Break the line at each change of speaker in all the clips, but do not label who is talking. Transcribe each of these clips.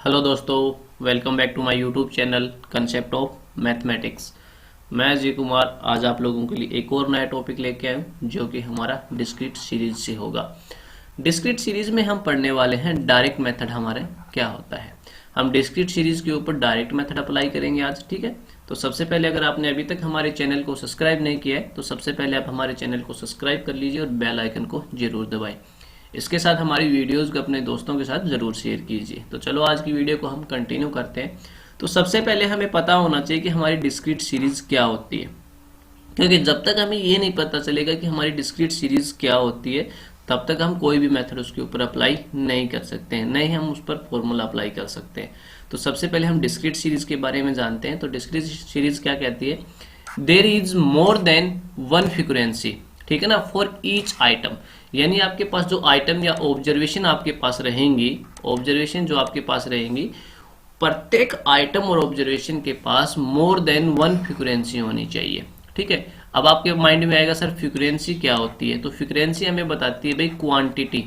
Hello दोस्तों, welcome back to my YouTube channel concept of mathematics. मैं अजय कुमार आज आप लोगों के लिए एक और नया टॉपिक लेके आया हूँ जो कि हमारा डिस्क्रीट सीरीज से होगा। डिस्क्रीट सीरीज में हम पढ़ने वाले हैं डायरेक्ट मेथड हमारे क्या होता है। हम डिस्क्रीट सीरीज के ऊपर डायरेक्ट मेथड अप्लाई करेंगे आज, ठीक है। तो सबसे पहले अगर आपने अभी तक हमारे चैनल को सब्सक्राइब नहीं किया है तो सबसे पहले आप हमारे चैनल को सब्सक्राइब कर लीजिए और बेल आइकन को जरूर दबाएं। इसके साथ हमारी वीडियोस को अपने दोस्तों के साथ ज़रूर शेयर कीजिए। तो चलो आज की वीडियो को हम कंटिन्यू करते हैं। तो सबसे पहले हमें पता होना चाहिए कि हमारी डिस्क्रीट सीरीज क्या होती है, क्योंकि जब तक हमें ये नहीं पता चलेगा कि हमारी डिस्क्रीट सीरीज क्या होती है तब तक हम कोई भी मेथड उसके ऊपर अप्लाई नहीं कर सकते हैं, नहीं हम उस पर फॉर्मूला अप्लाई कर सकते हैं। तो सबसे पहले हम डिस्क्रीट सीरीज के बारे में जानते हैं। तो डिस्क्रीट सीरीज क्या कहती है? There is more than one frequency, ठीक है ना, फॉर ईच आइटम। यानी आपके पास जो आइटम या ऑब्जर्वेशन आपके पास रहेंगी, ऑब्जर्वेशन जो आपके पास रहेंगी, प्रत्येक आइटम और ऑब्जर्वेशन के पास मोर देन वन फ्रीक्वेंसी होनी चाहिए, ठीक है। अब आपके माइंड में आएगा सर फ्रीक्वेंसी क्या होती है? तो फ्रीक्वेंसी हमें बताती है भाई क्वांटिटी।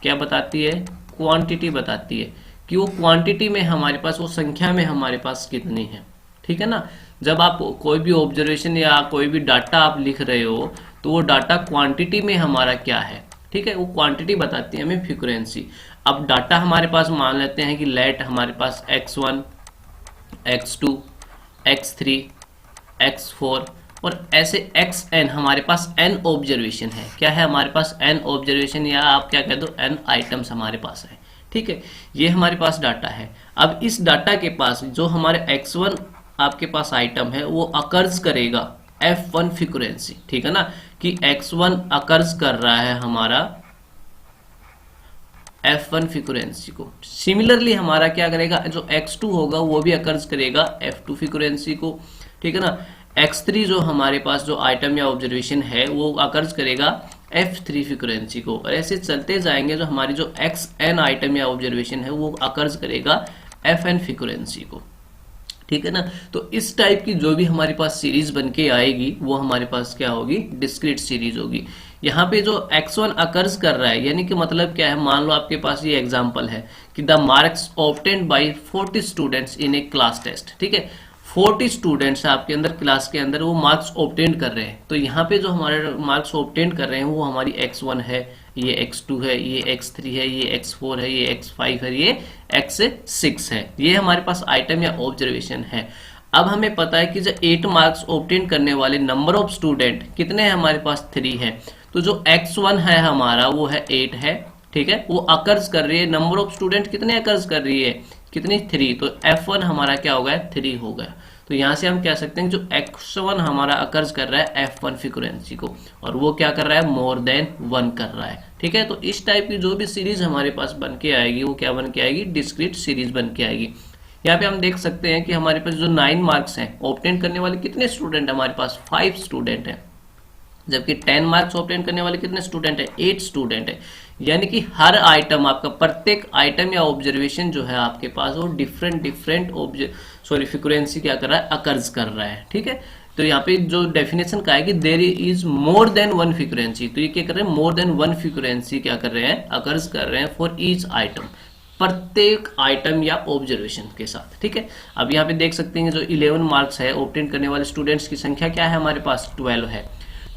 क्या बताती है? क्वांटिटी बताती है कि वो क्वांटिटी में हमारे पास, वो संख्या में हमारे पास कितनी है, ठीक है ना। जब आप कोई भी ऑब्जर्वेशन या कोई भी डाटा आप लिख रहे हो तो वो डाटा क्वांटिटी में हमारा क्या है, ठीक है, वो क्वांटिटी बताती है हमें फ्रीक्वेंसी। अब डाटा हमारे पास मान लेते हैं कि लेट हमारे पास x1, x2, x3, x4 और ऐसे xn हमारे पास n ऑब्जर्वेशन है। क्या है हमारे पास? n ऑब्जर्वेशन, या आप क्या कह दो n आइटम्स हमारे पास है, ठीक है। ये हमारे पास डाटा है। अब इस डाटा के पास जो हमारे x1 आपके पास आइटम है वो अकर्स करेगा f1 फ्रीक्वेंसी, ठीक है ना, कि x1 अकर्स कर रहा है हमारा f1 फ्रीक्वेंसी को। सिमिलरली हमारा क्या करेगा, जो x2 होगा वो भी अकर्स करेगा f2 फ्रीक्वेंसी को, ठीक है ना। x3 जो हमारे पास जो आइटम या ऑब्जर्वेशन है वो अकर्स करेगा f3 फ्रीक्वेंसी को, और ऐसे चलते जाएंगे। जो हमारी जो xn आइटम या ऑब्जर्वेशन है वो अकर्स करेगा fn फ्रीक्वेंसी को, ठीक है ना। तो इस टाइप की जो भी हमारे पास सीरीज बन के आएगी वो हमारे पास क्या होगी? डिस्क्रीट सीरीज होगी। यहाँ पे जो x1 अकर्स कर रहा है, यानी कि मतलब क्या है, मान लो आपके पास ये एग्जांपल है कि the marks obtained by 40 students in a class test, ठीक है। 40 स्टूडेंट्स आपके अंदर क्लास के अंदर वो मार्क्स ऑब्टेन कर रहे हैं। तो यहाँ पे जो हमारे मार्क्स ऑब्टेन कर रहे हैं वो हमारी x1 है, ये x2 है, ये x3 है, ये x4 है, ये x5 है, ये x6 है। ये हमारे पास आइटम या ऑब्जर्वेशन है। अब हमें पता है कि जो 8 मार्क्स ऑब्टेन करने वाले नंबर ऑफ स्टूडेंट कितने हैं हमारे पास? 3 है। तो जो x1 है हमारा वो है 8 है, ठीक है। वो अकर्स कर रही है, नंबर ऑफ स्टूडेंट कितने अकर्स कर रही है? कितनी? 3। तो f1 हमारा क्या हो गया? 3 हो गया। तो यहां से हम कह सकते हैं जो x1 हमारा अकर्स कर रहा है f1 फ्रीक्वेंसी को, और वो क्या कर रहा है? मोर देन 1 कर रहा है, ठीक है। तो इस टाइप की जो भी सीरीज हमारे पास बन के आएगी वो क्या बन के आएगी? डिस्क्रीट सीरीज बन के आएगी। यहाँ पे हम देख सकते हैं कि हमारे पास जो 9 मार्क्स हैं ऑब्टेन करने वाले कितने स्टूडेंट हमारे पास? 5 स्टूडेंट हैं, जबकि 10 मार्क्स ऑब्टेन करने वाले कितने स्टूडेंट है? 8 स्टूडेंट है। यानी कि हर आइटम, आपका प्रत्येक आइटम या ऑब्जर्वेशन जो है आपके पास वो डिफरेंट फ्रीक्वेंसी क्या कर रहा है? अकर्स कर रहा है, ठीक है। तो यहाँ पे जो डेफिनेशन का है कि there is more than one frequency, तो ये क्या कर रहे हैं? मोर देन वन फ्रीक्वेंसी क्या कर रहे हैं? अकर्स कर रहे हैं फॉर ईच आइटम, प्रत्येक आइटम या ऑब्जर्वेशन के साथ, ठीक है। अब यहाँ पे देख सकते हैं जो 11 मार्क्स है ऑब्टेन करने वाले स्टूडेंट्स की संख्या क्या है हमारे पास? 12 है।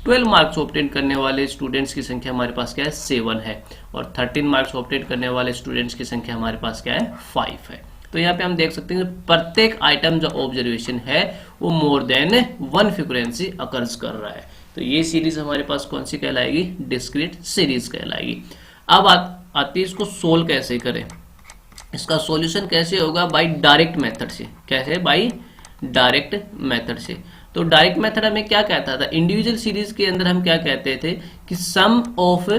12 मार्क्स ऑब्टेन करने वाले स्टूडेंट्स की संख्या हमारे पास क्या है? 7 है। और 13 मार्क्स ऑब्टेन करने वाले स्टूडेंट्स की संख्या हमारे पास क्या है? 5 है। तो यहाँ पे हम देख सकते हैं प्रत्येक आइटम जो ऑब्जर्वेशन है वो मोर देन वन फ्रीक्वेंसी अकर्स कर रहा है। तो ये सीरीज हमारे पास कौन सी कहलाएगी? डिस्क्रीट सीरीज कहलाएगी। अब आती है इसको सोल्व कैसे करें। इसका सॉल्यूशन कैसे होगा? बाय डायरेक्ट मेथड से। कैसे? बाय डायरेक्ट मेथड से। तो डायरेक्ट मेथड हमें क्या कहता था? इंडिविजुअल सीरीज के अंदर हम क्या कहते थे कि सम ऑफ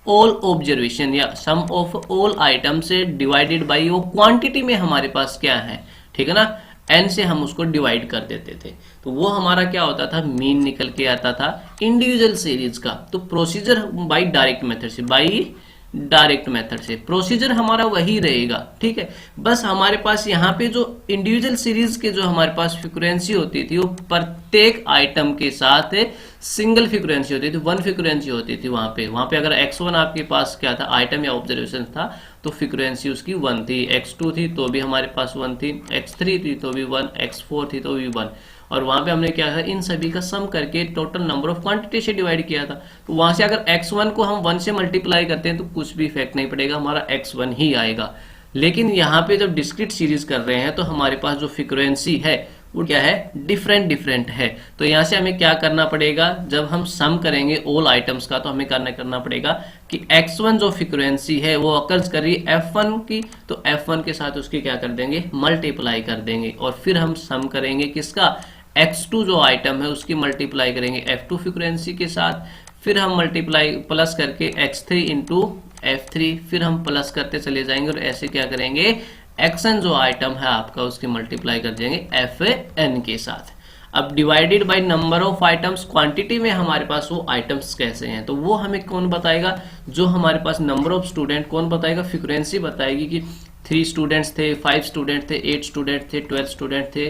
ऑल ऑब्जर्वेशन या सम ऑफ ऑल आइटम से डिवाइडेड बाय वो क्वांटिटी में हमारे पास क्या है, ठीक है ना, n से हम उसको डिवाइड कर देते थे। तो वो हमारा क्या होता था? मीन निकल के आता था इंडिविजुअल सीरीज का। तो प्रोसीजर बाय डायरेक्ट मेथड से, बाय डायरेक्ट मेथड से प्रोसीजर हमारा वही रहेगा, ठीक है। बस हमारे पास यहाँ पे जो इंडिविजुअल सीरीज के जो हमारे पास फ्रीक्वेंसी होती थी वो प्रत्येक आइटम के साथ सिंगल फ्रीक्वेंसी होती थी, वन फ्रीक्वेंसी होती थी। वहां पे अगर x1 आपके पास क्या था? आइटम या ऑब्जर्वेशन था, तो फ्रीक्वेंसी उसकी 1 थी, x2 थी तो भी हमारे पास 1 थी, x3 थी तो भी 1, x4 थी तो भी 1, और वहां पे हमने क्या था, इन सभी का सम करके टोटल नंबर ऑफ क्वांटिटी से डिवाइड किया था। तो वहां से अगर x1 को हम 1 से मल्टीप्लाई करते हैं तो कुछ भी इफेक्ट नहीं पड़ेगा, हमारा x1 ही आएगा। लेकिन यहाँ पे जब डिस्क्रीट सीरीज कर रहे हैं तो हमारे पास जो फ्रीक्वेंसी है वो क्या है, डिफरेंट है। तो यहाँ से हमें क्या करना पड़ेगा, जब हम सम करेंगे ऑल आइटम्स का तो हमें करना पड़ेगा कि x1 जो फ्रीक्वेंसी है वो अकर्स कर रही है f1 की, तो f1 के साथ उसकी क्या कर देंगे, मल्टीप्लाई कर देंगे, और फिर हम सम करेंगे किसका, x2 जो आइटम है उसकी मल्टीप्लाई करेंगे f2 फ्रीक्वेंसी के साथ, फिर हम मल्टीप्लाई प्लस करके x3 इंटू f3, फिर हम प्लस करते चले जाएंगे और ऐसे क्या करेंगे, xn जो आइटम है आपका उसकी मल्टीप्लाई कर देंगे fn के साथ। अब divided by number of items, quantity में हमारे पास वो आइटम्स कैसे हैं, तो वो हमें कौन बताएगा, जो हमारे पास नंबर ऑफ स्टूडेंट कौन बताएगा, फ्रीक्वेंसी बताएगी कि 3 स्टूडेंट्स थे, 5 स्टूडेंट थे, 8 स्टूडेंट थे, 12 स्टूडेंट थे,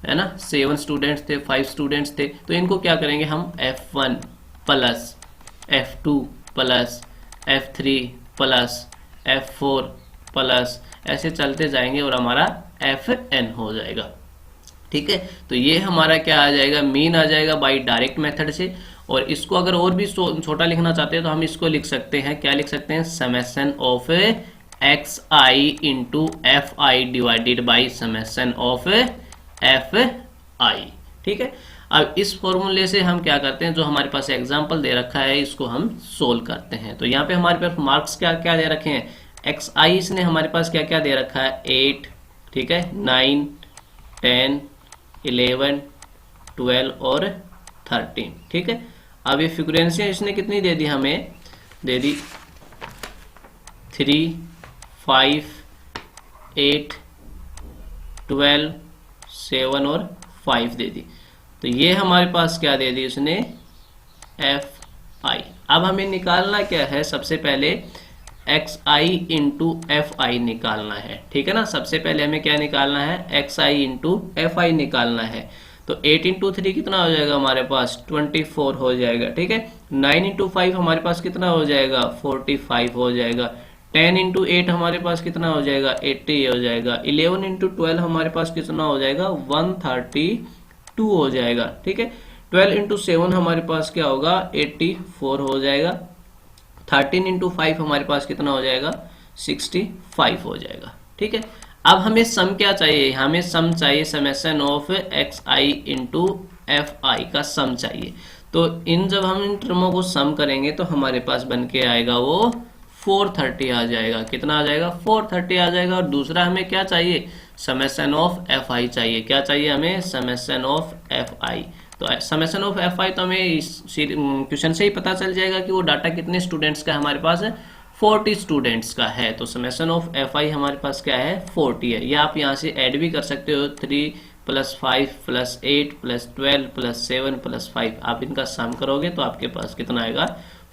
है ना, 7 स्टूडेंट्स थे, 5 स्टूडेंट्स थे। तो इनको क्या करेंगे हम, f1 plus f2 plus f3 plus f4 plus ऐसे चलते जाएंगे और हमारा fn हो जाएगा। ठीक है, तो ये हमारा क्या आ जाएगा, मीन आ जाएगा बाय डायरेक्ट मेथड से। और इसको अगर और भी छोटा लिखना चाहते हैं तो हम इसको लिख सकते हैं, क्या लिख सकते हैं, summation of xi into fi divided by summation of fi। ठीक है, अब इस फॉर्मूले से हम क्या करते हैं, जो हमारे पास एग्जाम्पल दे रखा है इसको हम सोल्व करते हैं। तो यहाँ पे हमारे पास मार्क्स क्या क्या दे रखे हैं, xi इसने हमारे पास क्या क्या दे रखा है, 8, ठीक है, 9, 10, 11, 12 और 13। ठीक है, अब ये फ्रीक्वेंसी इसने कितनी दे दी, हमें दे दी 3, 5, 8, 12, 7 और 5 दे दी। तो ये हमारे पास क्या दे दी उसने, fi। अब हमें निकालना क्या है, सबसे पहले xi इंटू fi निकालना है। ठीक है ना, सबसे पहले हमें क्या निकालना है, xi इंटू fi निकालना है। तो 8 इंटू 3 कितना हो जाएगा हमारे पास, 24 हो जाएगा। ठीक है, 9 इंटू 5 हमारे पास कितना हो जाएगा, 45 हो जाएगा। 10 इंटू 8 हमारे पास कितना हो जाएगा, 80 हो जाएगा। 11 इंटू 12 हमारे पास कितना हो जाएगा, 132 हो जाएगा। ठीक है, 12 इंटू 7 हमारे पास क्या होगा, 84 हो जाएगा। 13 इंटू 5 हमारे पास कितना हो जाएगा, 65 हो जाएगा। ठीक है, अब हमें सम क्या चाहिए, हमें सम चाहिए, summation of xi into fi का सम चाहिए। तो जब हम इन टर्मों को सम करेंगे तो हमारे पास बन के आएगा वो 430 आ जाएगा। कितना आ जाएगा, 430 आ जाएगा। और दूसरा हमें क्या चाहिए, समेशन ऑफ fi चाहिए। क्या चाहिए हमें, समेशन ऑफ fi। तो समेशन ऑफ fi तो हमें इस क्वेश्चन से ही पता चल जाएगा कि वो डाटा कितने स्टूडेंट्स का हमारे पास है, 40 स्टूडेंट्स का है। तो समेशन ऑफ fi हमारे पास क्या है, 40 है। या आप यहाँ से ऐड भी कर सकते हो, 3 + 5 + 8 + 12 + 7 + 5। आप इनका सम करोगे तो आपके पास कितना आएगा,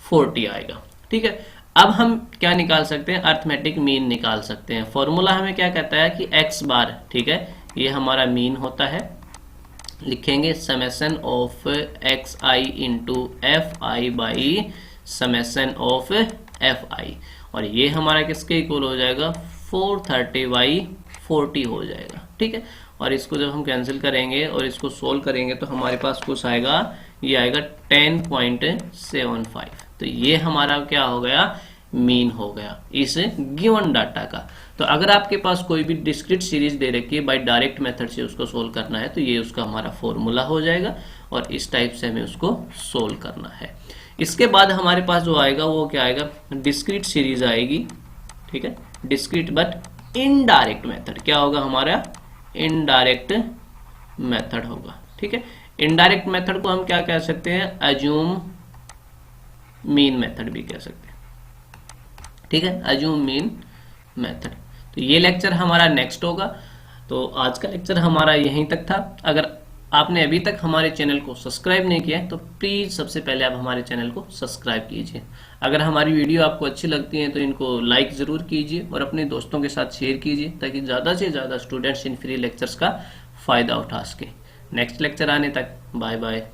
40 आएगा। ठीक है, अब हम क्या निकाल सकते हैं, अर्थमेटिक मीन निकाल सकते हैं। फॉर्मूला हमें क्या कहता है कि x बार, ठीक है, ये हमारा मीन होता है। लिखेंगे summation of xi into fi by summation of fi, और ये हमारा किसके इक्वल हो जाएगा, 430/40 हो जाएगा। ठीक है, और इसको जब हम कैंसिल करेंगे और इसको सोल्व करेंगे तो हमारे पास कुछ आएगा, ये आएगा 10.75। तो ये हमारा क्या हो गया, मीन हो गया इस गिवन डाटा का। तो अगर आपके पास कोई भी डिस्क्रीट सीरीज दे रखी है, बाय डायरेक्ट मेथड से उसको सोल्व करना है, तो ये उसका हमारा फॉर्मूला हो जाएगा और इस टाइप से हमें उसको सोल्व करना है। इसके बाद हमारे पास जो आएगा वो क्या आएगा, डिस्क्रीट सीरीज आएगी। ठीक है, डिस्क्रीट बट इनडायरेक्ट मेथड क्या होगा हमारा, इनडायरेक्ट मेथड होगा। ठीक है, इनडायरेक्ट मेथड को हम क्या कह सकते हैं, अज्यूम मीन मेथड भी कह सकते हैं। ठीक है, अज्यूम मीन मेथड। तो ये लेक्चर हमारा नेक्स्ट होगा। तो आज का लेक्चर हमारा यहीं तक था। अगर आपने अभी तक हमारे चैनल को सब्सक्राइब नहीं किया है तो प्लीज़ सबसे पहले आप हमारे चैनल को सब्सक्राइब कीजिए। अगर हमारी वीडियो आपको अच्छी लगती है तो इनको लाइक ज़रूर कीजिए और अपने दोस्तों के साथ शेयर कीजिए, ताकि ज़्यादा से ज़्यादा स्टूडेंट्स इन फ्री लेक्चर्स का फ़ायदा उठा सकें। नेक्स्ट लेक्चर आने तक बाय बाय।